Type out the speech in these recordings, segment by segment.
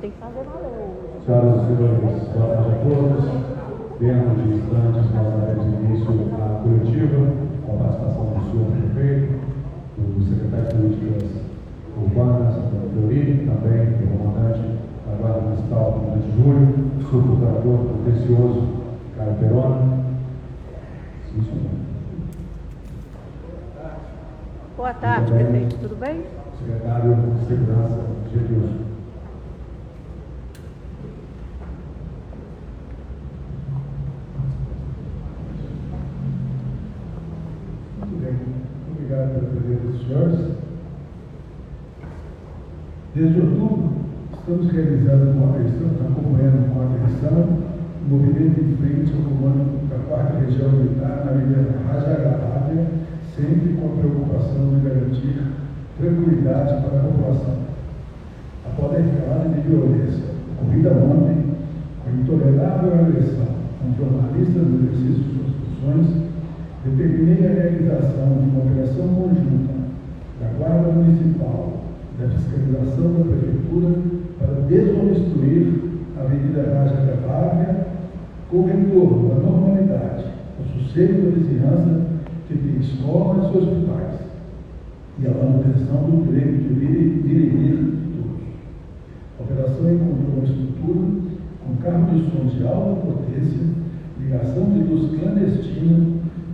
tem que fazer valer. Senhoras e senhores, boa tarde a todos. Dentro de instantes, nós daremos início à coletiva, com a participação do senhor prefeito, do secretário de Políticas Urbanas, Antônio Fleury, também do comandante da Guarda Municipal, comandante Júlio, subprocurador contencioso, Caio Perona. Sim, senhor. Boa tarde, prefeito. Tudo bem? Secretário de Segurança, Gedilson. Muito bem. Obrigado pela presença dos senhores. Desde outubro, estamos acompanhando com atenção o movimento em frente ao comando da 4ª Região Militar na Avenida Rajagarávia, sempre com a preocupação de garantir tranquilidade para a população. Após a escalada de violência ocorrida ontem, com a intolerável agressão a um jornalista no exercício de suas funções, determinei a realização de uma operação conjunta da Guarda Municipal e da Fiscalização da Prefeitura para desobstruir a Avenida Rajagarávia com retorno à normalidade, ao sossego da vizinhança que tem escolas e hospitais e a manutenção do direito de vir e vir de todos. A operação encontrou uma estrutura com carro de som de alta potência, ligação de luz clandestina,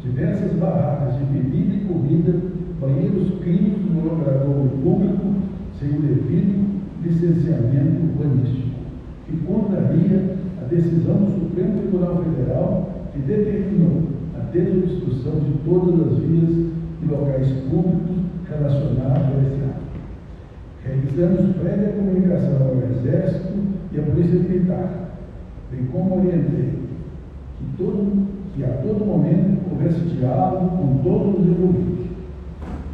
diversas barracas de bebida e comida, banheiros clínicos no logradouro público sem o devido licenciamento urbanístico, que contraria a decisão do Supremo Tribunal Federal que determinou a desobstrução de todas as vias e locais públicos relacionados a esse ato. Realizamos prévia comunicação ao Exército e à Polícia Militar, bem como orientei que a todo momento houvesse diálogo com todos os envolvidos.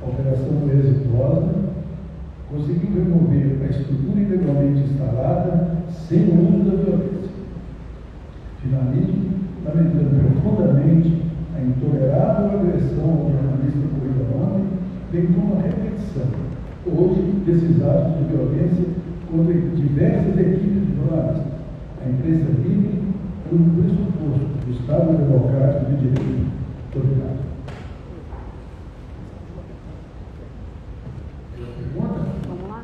A operação foi exitosa, conseguiu remover a estrutura ilegalmente instalada sem o uso da violência. Finalizo lamentando profundamente a intolerável agressão ao jornalista ocorrida ontem, bem como a repetição, hoje, desses atos de violência contra diversas equipes de jornalistas. A imprensa livre é um pressuposto do Estado Democrático de Direito. Muito obrigado. Vamos lá?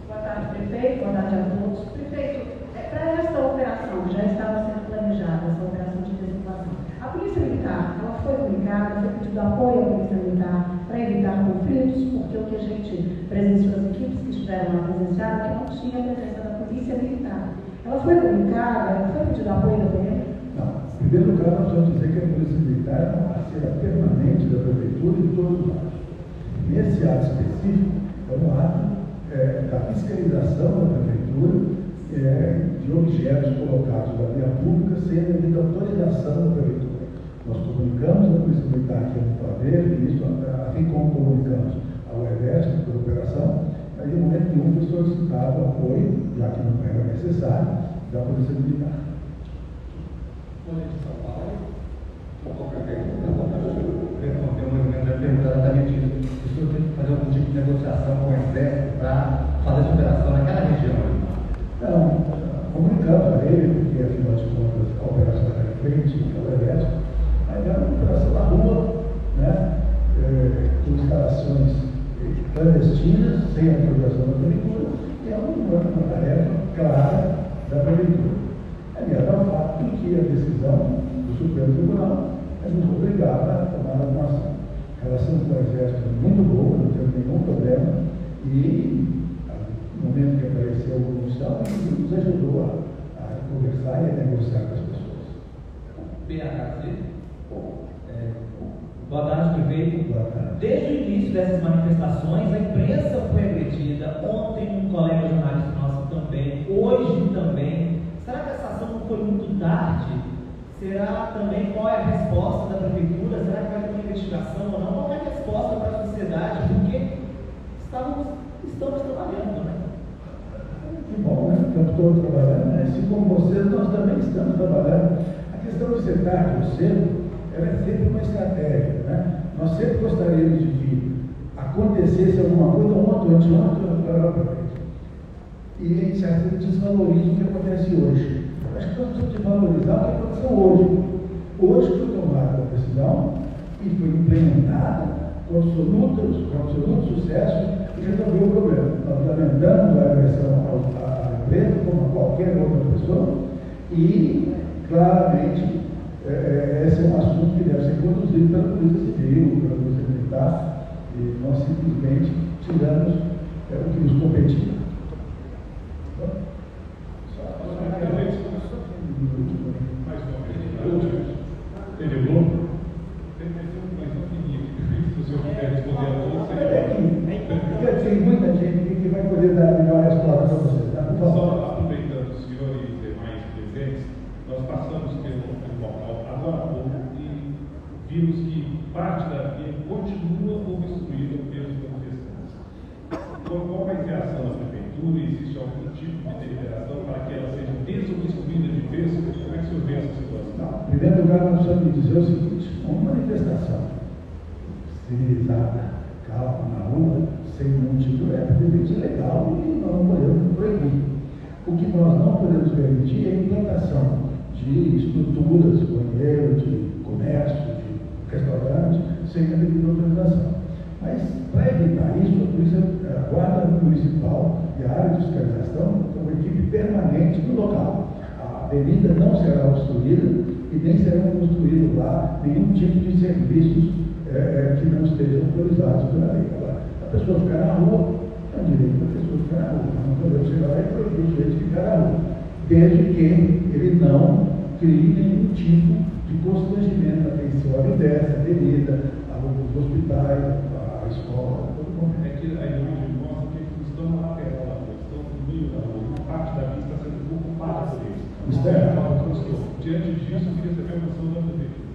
Boa tarde, prefeito. Boa tarde a todos. Prefeito, para esta operação, já estava sendo planejada essa operação de desocupação. A Polícia Militar, ela foi comunicada, foi pedido apoio à Polícia Militar para evitar conflitos, porque o que a gente presenciou, as equipes que estiveram lá presenciaram, que não tinha a presença da Polícia Militar. Ela foi comunicada, foi pedido apoio da PM? Não. Em primeiro lugar, nós vamos dizer que a Polícia Militar é uma parceira permanente da Prefeitura e de todos os atos. Nesse ato específico, é um ato da fiscalização da Prefeitura de objetos colocados na via pública sem a devida autorização da Prefeitura. Nós comunicamos à Polícia Militar que íamos fazer isso, assim como comunicamos ao Exército pela operação, mas em momento nenhum foi solicitado apoio, já que não era necessário, da Polícia Militar. De São Paulo, qualquer pergunta, responder um movimento da pergunta exatamente isso. O senhor tem que fazer algum tipo de negociação com o Exército para fazer essa operação naquela região? Não, comunicamos a ele, porque afinal de contas a operação era em frente ao Exército, mas era uma operação na rua, né, com instalações clandestinas, sem autorização da Prefeitura, e é uma tarefa clara da Prefeitura. Aliás, ao fato de que a decisão do Supremo Tribunal nos obrigava a tomar alguma ação. A relação com o Exército é muito boa, não temos nenhum problema, e no momento que apareceu o comissão, ele nos ajudou a conversar e a negociar com as pessoas. BHC. Boa tarde, prefeito. Boa tarde. Desde o início dessas manifestações, a imprensa foi agredida. Ontem, um colega jornalista nosso também, hoje também. Será que essa ação não foi muito tarde? Será também qual é a resposta da Prefeitura? Será que vai ter uma investigação ou não? Qual é a resposta para a sociedade? Porque estamos trabalhando, né? Que bom, né? Estamos todos trabalhando, né? Assim como vocês, nós também estamos trabalhando. A questão de ser tarde ou cedo, ela é sempre uma estratégia, né? Nós sempre gostaríamos de vir acontecesse alguma coisa ontem, anteontem, e a gente certo desvaloriza o que acontece hoje. Acho que nós precisamos de valorizar o que aconteceu hoje. Hoje foi tomada a decisão e foi implementada com absoluto sucesso e resolveu o problema. Nós lamentamos a agressão à empresa, como a qualquer outra pessoa, e claramente esse é um assunto que deve ser conduzido pela Polícia Civil, pela Polícia Militar, e nós simplesmente tiramos o que nos competia. TV Globo? Tem mais um pequenininho aqui, se o senhor puder responder a todos, seria Tem muita gente que vai poder dar a melhor resposta para você. Tá? Por favor. Só aproveitando o senhor e demais presentes, nós passamos pelo local agora há pouco e vimos que parte da via continua obstruída pelos manifestantes. Qual vai ser a ação da prefeitura? Existe algum tipo de deliberação para que ela seja desobstruída de vez? Como é que o senhor vê essa situação? Em primeiro lugar, nós precisamos dizer o seguinte: uma manifestação civilizada, calma, na rua, sem motivo, é evidente legal e nós não podemos proibir. O que nós não podemos permitir é a implantação de estruturas, de banheiro, de comércio, de restaurante, sem a devida autorização. Mas, para evitar isso, a Guarda Municipal e a área de fiscalização são uma equipe permanente no local. A avenida não será obstruída e nem serão construídos lá nenhum tipo de serviços que não estejam autorizados pela lei. Agora, a pessoa ficar na rua, é um direito da pessoa ficar na rua. Nós não podemos chegar lá e proibir o sujeito de ficar na rua, desde que ele não crie nenhum tipo de constrangimento atencioso dessa avenida, aos hospitais, à escola, todo mundo. É que a imagem mostra que eles estão na lateral da rua, estão no meio da rua, uma parte da vista está sendo ocupada por eles. Isso é. Diante disso, eu queria saber a noção da prefeitura.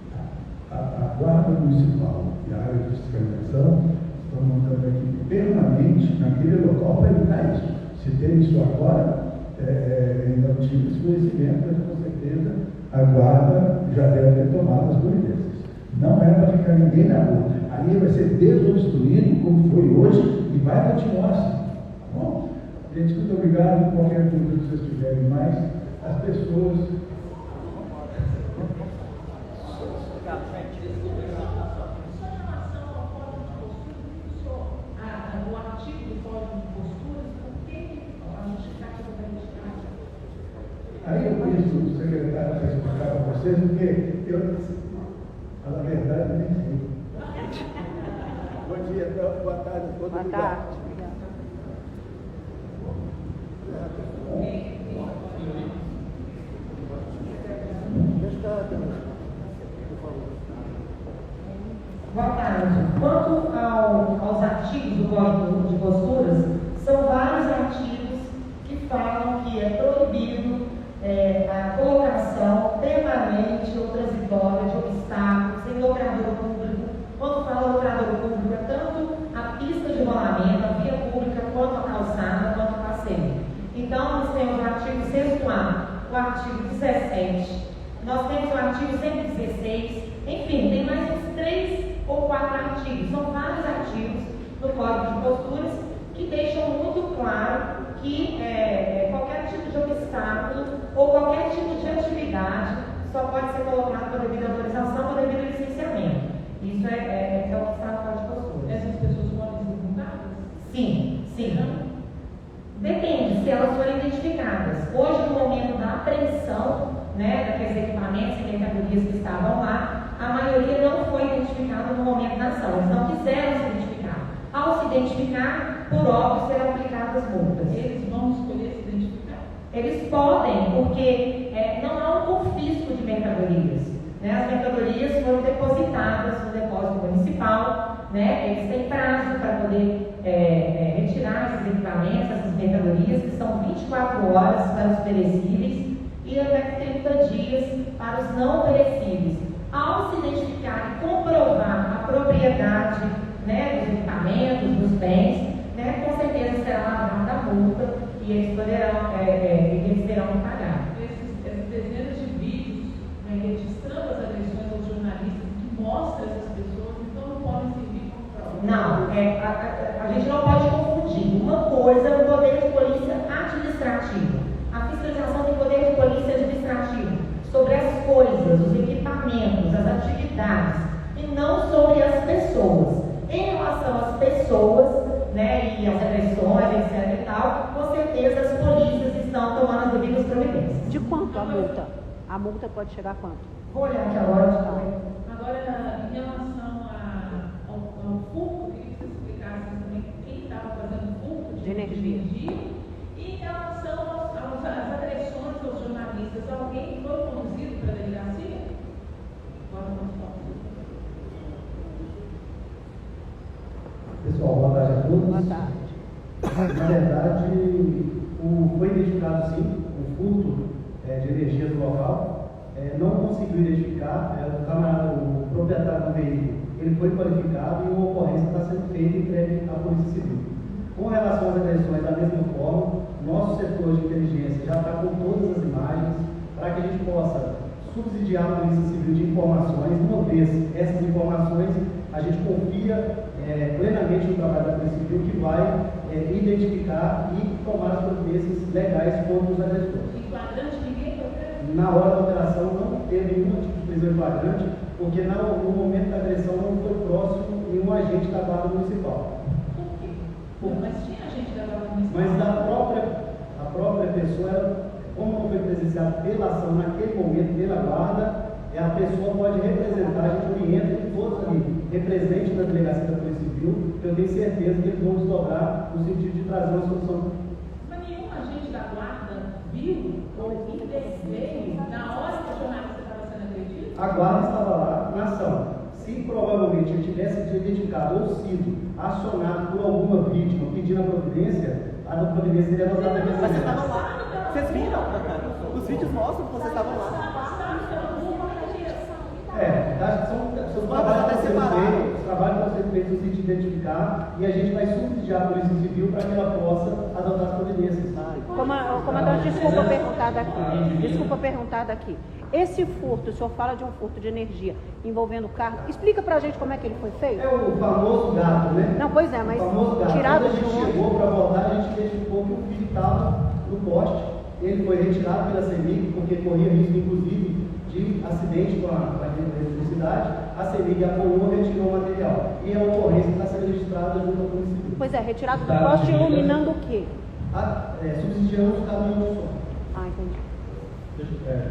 A Guarda Municipal e a área de fiscalização estão montando uma equipe permanente naquele local para evitar isso. Se tem isso agora, ainda não tive esse conhecimento, mas com certeza a Guarda já deve ter tomado as providências. Não é para ficar ninguém na rua. Ali vai ser desobstruído, como foi hoje, e vai continuar assim. Tá bom? Gente, muito obrigado. Qualquer dúvida que vocês tiverem mais, as pessoas. O artigo do Código de Posturas, por que a justificativa da identidade? Aí eu penso o secretário para explicar para vocês, porque eu, na verdade, nem sei. Bom dia, boa tarde a todos. Boa tarde. Boa tarde. Quanto aos artigos do Código de Posturas, são vários artigos que falam que é proibido a colocação permanente ou transitória de obstáculos em logrador público. Quando fala logrador público, é tanto a pista de rolamento, a via pública, quanto a calçada, quanto o passeio. Então, nós temos o artigo 6º, o artigo 17, nós temos o artigo 116, enfim, tem mais uns 3 ou 4 artigos. São vários artigos do Código de Posturas que deixam muito claro que qualquer tipo de obstáculo ou qualquer tipo de atividade só pode ser colocado com devida autorização ou devido licenciamento. Isso é o que está no Código de Posturas. Essas pessoas podem ser multadas? Sim, sim. Depende se elas forem identificadas. Hoje, no momento da apreensão, daqueles equipamentos e mercadorias que estavam lá, a maioria não foi identificada no momento da ação. Eles não quiseram se identificar. Ao se identificar, por óbvio, serão aplicadas multas. Eles vão escolher se identificar? Eles podem, porque não há um confisco de mercadorias. As mercadorias foram depositadas no depósito municipal, eles têm prazo para poder retirar esses equipamentos, essas mercadorias, que são 24 horas para os perecíveis e até 30 dias para os não perecíveis. Ao se identificar e comprovar a propriedade dos equipamentos, dos bens, com certeza será lavrada a multa e eles terão que pagar. Essas dezenas de vídeos registrando as agressões aos jornalistas que mostram essas pessoas, então não podem servir como prova. Não, a gente não pode confundir. Uma coisa é o poder de polícia administrativo. A fiscalização tem poder de polícia administrativo sobre as coisas, os equipamentos, as atividades, e não sobre as pessoas. Em relação às pessoas, né, e as agressões, etc. e tal, com certeza as polícias estão tomando as devidas providências. De quanto a multa? A multa pode chegar a quanto? Vou olhar aqui agora. Agora, em relação ao furto, queria que vocês explicassem também quem estava fazendo furto de energia. E em relação às agressões aos jornalistas, alguém foi conduzido para a delegacia? Agora nós vamos. Pessoal, boa tarde a todos. Boa tarde. Na verdade, foi identificado sim o furto de energia do local. Não conseguiu identificar, o proprietário do veículo, ele foi qualificado e uma ocorrência está sendo feita e entregue à Polícia Civil. Com relação às agressões, da mesma forma, nosso setor de inteligência já está com todas as imagens para que a gente possa subsidiar a Polícia Civil de informações. Uma vez essas informações, a gente confia plenamente no trabalho da Polícia Civil, que vai identificar e tomar as providências legais contra os agressores. Em flagrante, ninguém foi preso? Na hora da operação não teve nenhum tipo de prisão em flagrante, porque no momento da agressão não foi próximo nenhum agente da Guarda Municipal. Por quê? Mas tinha gente da Guarda Municipal. Mas a própria pessoa, como não foi presenciada pela ação naquele momento pela Guarda, a pessoa pode representar, a gente orienta que todos ali, representantes da Delegacia da Polícia Civil, que eu tenho certeza que eles vão desdobrar no sentido de trazer uma solução. Mas nenhum agente da Guarda viu ou interveio na hora que o jornalista estava sendo agredido? A Guarda estava lá na ação. Se provavelmente ele tivesse identificado ou sido acionado por alguma vítima pedindo a providência seria adotada Mas naquele vocês momento. estavam lá? Vocês viram? Os vídeos mostram que vocês estavam lá. São trabalhos que estão sendo feitos, os trabalhos que estão sendo feitos no sentido de identificar, e a gente vai subsidiar a Polícia Civil para que ela possa adotar as providências. Comandante, desculpa perguntar daqui. Esse furto, o senhor fala de um furto de energia envolvendo carro. Explica pra gente como é que ele foi feito. É o famoso gato, né? Não, pois é, mas o famoso gato. tirado Quando a de gente onde? chegou para voltar, a gente identificou que o filho estava no poste. Ele foi retirado pela CEMIG, porque corria risco, inclusive, de acidente com a eletricidade. A CEMIG apoiou e retirou o material. E a ocorrência está sendo registrada junto ao Polícia Civil. Pois é, retirado do poste iluminando o quê? Subsidiando os caminhões de som. Entendi.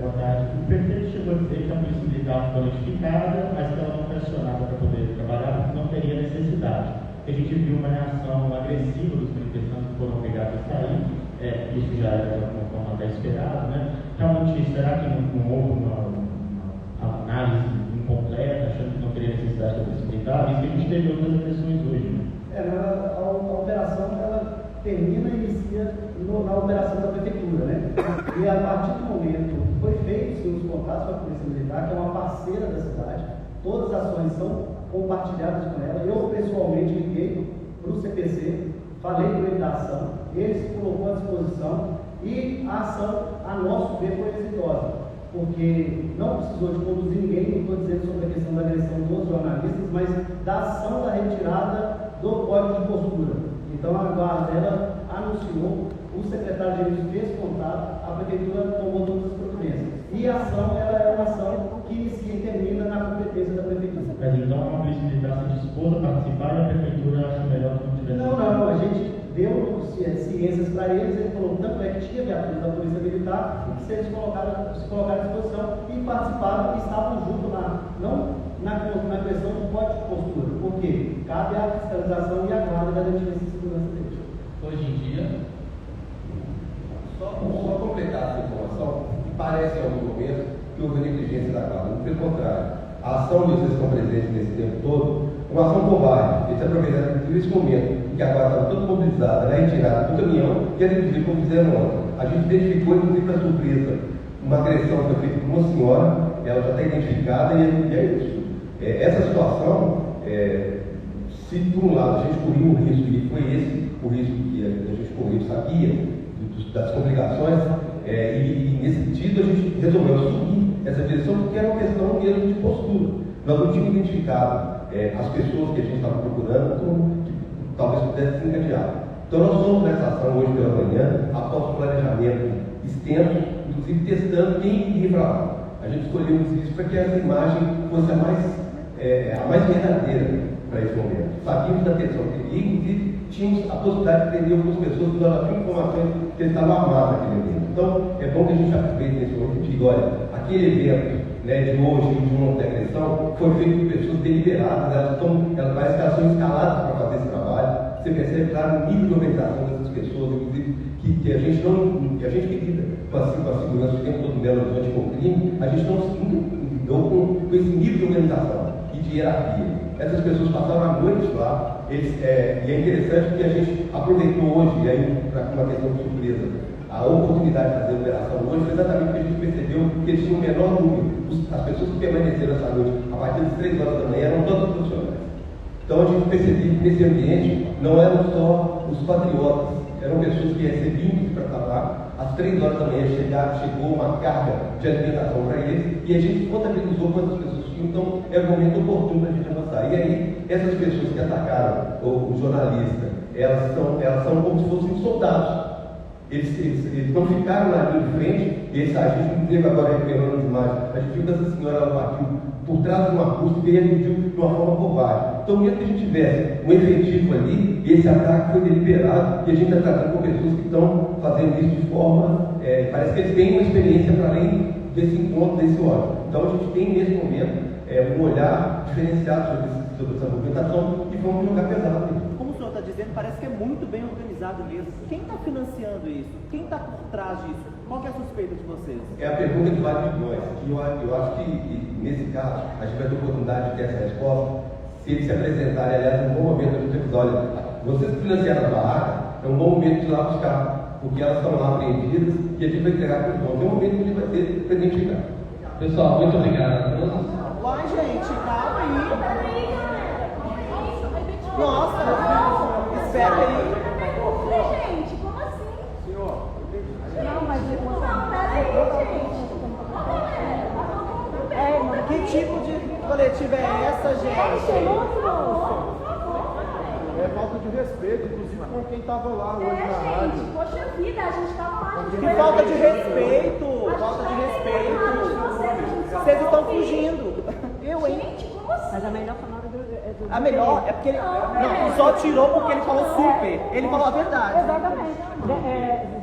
Boa tarde. O prefeito chegou a dizer que a Polícia Militar foi notificada, mas que ela não foi acionada para poder trabalhar porque não teria necessidade. A gente viu uma reação agressiva dos manifestantes que foram obrigados a sair, isso já era de alguma forma até esperado, né? Realmente, será que não houve uma análise incompleta, achando que não teria necessidade da Polícia Militar? Isso que a gente teve outras agressões hoje, né? A operação ela termina e inicia na operação da prefeitura, né? E a partir do momento que foi feito sim, os contatos com a Polícia Militar, que é uma parceira da cidade, todas as ações são compartilhadas com ela. Eu pessoalmente liguei para o CPC, falei com ele da ação, ele se colocou à disposição e a ação, a nosso ver, foi exitosa, porque não precisou de conduzir ninguém, não estou dizendo sobre a questão da agressão dos jornalistas, mas da ação da retirada do código de postura. Então a Guarda, ela anunciou, o secretário de Direitos fez contato, a prefeitura tomou todas as providências. E a ação, ela é uma ação que inicia e termina na competência da prefeitura. Mas então a Polícia Militar se dispôs a participar e a prefeitura acha melhor que não tivesse. Não, a gente deu ciências para eles, ele falou, tanto é que tinha viaturas da Polícia Militar, que se eles se colocaram à disposição e participaram e estavam junto não na questão do código de postura, porque cabe a fiscalização e a guarda da garantia de segurança deles. Hoje em dia, só completar essa informação, parece em algum momento que houve negligência da guarda, não pelo contrário. A ação de vocês estão presentes nesse tempo todo, uma ação covarde, eles aproveitaram nesse momento em que a guarda estava toda mobilizada, na retirada do caminhão, que eles inclusive como fizeram ontem. A gente identificou, inclusive para surpresa, uma agressão que foi feita por uma senhora, ela já está identificada e é isso. Essa situação, se por um lado a gente corria o risco, e foi esse o risco que a gente correu, sabia das complicações, e nesse sentido a gente resolveu assumir essa direção porque era uma questão mesmo de postura. Nós não tínhamos identificado as pessoas que a gente estava procurando talvez pudesse ser encadeado. Então nós fomos nessa ação hoje pela manhã, após o planejamento extenso, inclusive testando quem iria para lá. A gente escolheu isso para que essa imagem fosse a mais verdadeira para esse momento. Sabíamos da tensão que teria, inclusive tínhamos a possibilidade de prender algumas pessoas que nós já tínhamos informações que eles estavam armados naquele evento. Então é bom que a gente aproveite nesse momento e diga, olha, aquele evento de hoje, de uma agressão, foi feito por pessoas deliberadas, parece que elas são escaladas para fazer esse trabalho. Você percebe, claro, o nível de organização dessas pessoas, inclusive, que a gente que lida com a segurança o tempo todo no Belo Horizonte com o crime, a gente nunca lidou com esse nível de organização e de hierarquia. Essas pessoas passaram a noite lá, e é interessante que a gente aproveitou hoje, e aí, para uma questão de surpresa, a oportunidade de fazer a operação hoje foi exatamente porque a gente percebeu que eles tinham um menor número. As pessoas que permaneceram essa noite, a partir das 3 horas da manhã, eram todos profissionais. Então a gente percebeu que nesse ambiente não eram só os patriotas, eram pessoas que recebiam para estar lá. Às 3 horas da manhã chegou uma carga de alimentação para eles e a gente contabilizou quantas pessoas tinham, então é o momento oportuno para a gente avançar. E aí, essas pessoas que atacaram o jornalista, elas são como se fossem soldados. Eles não ficaram na linha de frente, a gente não teve agora recuperando as imagens, a gente viu que essa senhora ela bateu por trás de uma cruz e reagiu de uma forma covarde. Então, mesmo que a gente tivesse um efetivo ali, esse ataque foi deliberado e a gente está tratando com pessoas que estão fazendo isso de forma. Parece que eles têm uma experiência para além desse encontro, desse ódio. Então, a gente tem nesse momento um olhar diferenciado sobre essa movimentação e vamos jogar pesado. Como o senhor está dizendo, parece que é muito bem organizado mesmo. Quem está financiando isso? Quem está por trás disso? Qual que é a suspeita de vocês? É a pergunta de vários de nós. E eu acho que, nesse caso, a gente vai ter oportunidade de ter essa resposta se eles se apresentarem. Aliás, é um bom momento a gente dizer, olha, vocês que financiaram a barraca, é um bom momento de ir lá buscar, porque elas estão lá apreendidas e a gente vai entregar para os donos. É um momento que a gente vai ter para identificar. Pessoal, muito obrigado. Uai, gente, calma aí. Nossa, espera aí. Gente, como assim? Não, mas que tipo de coletiva é essa, gente? É falta de respeito, inclusive com quem estava lá hoje na rádio. Gente, poxa vida, a gente estava lá. Que falta de respeito, falta de respeito. Vocês estão fugindo. Eu, hein? Gente, como assim? Mas a melhor palavra A melhor é porque ele. Não, só tirou porque ele falou super. Ele falou a verdade. Exatamente.